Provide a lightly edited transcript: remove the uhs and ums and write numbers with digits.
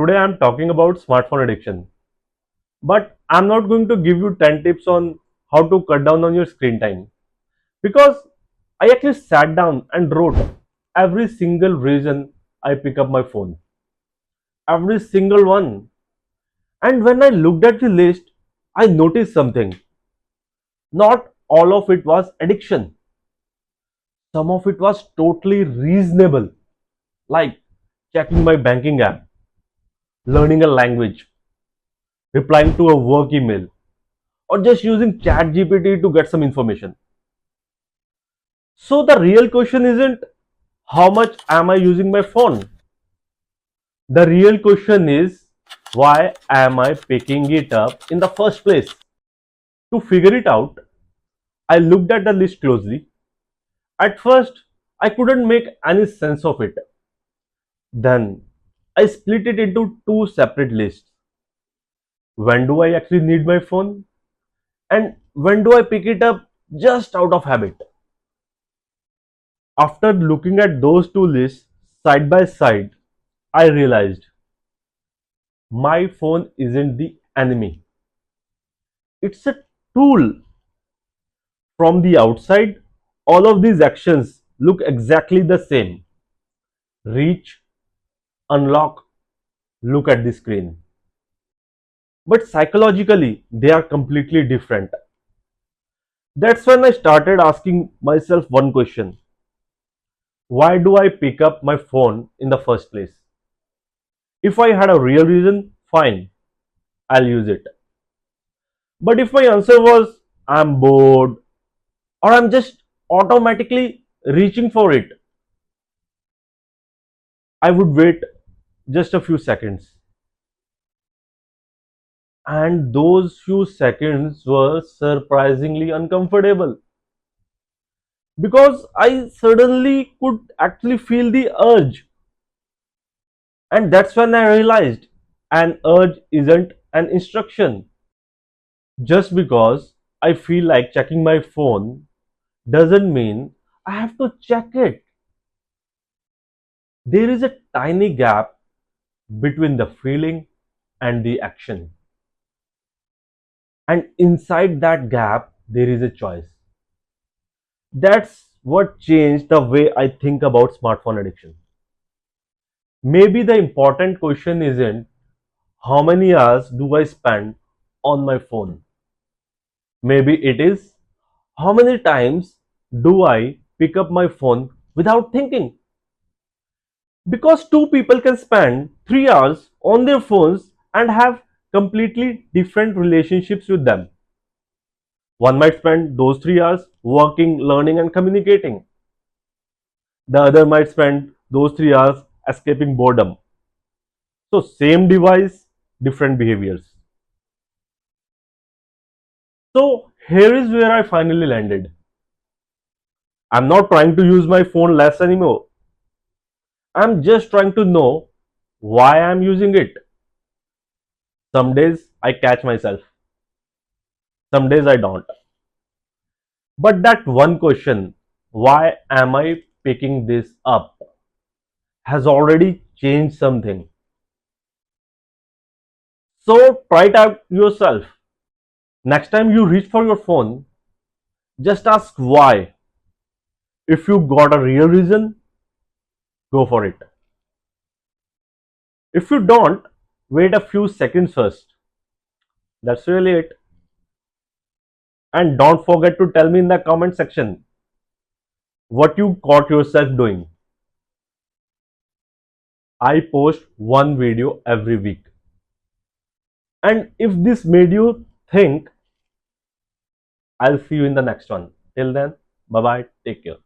Today I'm talking about smartphone addiction. But I'm not going to give you 10 tips on how to cut down on your screen time because I actually sat down and wrote every single reason I pick up my phone. Every single one. And when I looked at the list, I noticed something. Not all of it was addiction. Some of it was totally reasonable, like checking my banking app, learning a language, replying to a work email, or just using ChatGPT to get some information. So the real question isn't how much am I using my phone? The real question is why am I picking it up in the first place? To figure it out, I looked at the list closely. At first, I couldn't make any sense of it. Then, I split it into two separate lists. When do I actually need my phone? And when do I pick it up just out of habit? After looking at those two lists side by side, I realized my phone isn't the enemy. It's a tool. From the outside, all of these actions look exactly the same. Reach, unlock, look at the screen. But psychologically, they are completely different. That's when I started asking myself one question. Why do I pick up my phone in the first place? If I had a real reason, fine, I'll use it. But if my answer was I'm bored or I'm just automatically reaching for it, I would wait just a few seconds. And those few seconds were surprisingly uncomfortable because I suddenly could actually feel the urge. And that's when I realized an urge isn't an instruction. Just because I feel like checking my phone doesn't mean I have to check it. There is a tiny gap between the feeling and the action. And inside that gap, there is a choice. That's what changed the way I think about smartphone addiction. Maybe the important question isn't how many hours do I spend on my phone? Maybe it is how many times do I pick up my phone without thinking? Because two people can spend 3 hours on their phones and have completely different relationships with them. One might spend those 3 hours working, learning, and communicating. The other might spend those 3 hours escaping boredom. So, same device, different behaviors. So, here is where I finally landed. I'm not trying to use my phone less anymore. I'm just trying to know why I'm using it. Some days I catch myself, some days I don't. But that one question, why am I picking this up, has already changed something. So try it out yourself. Next time you reach for your phone, just ask why. If you got a real reason, go for it. If you don't, wait a few seconds first. That's really it. And don't forget to tell me in the comment section what you caught yourself doing. I post one video every week. And if this made you think, I'll see you in the next one. Till then, bye bye. Take care.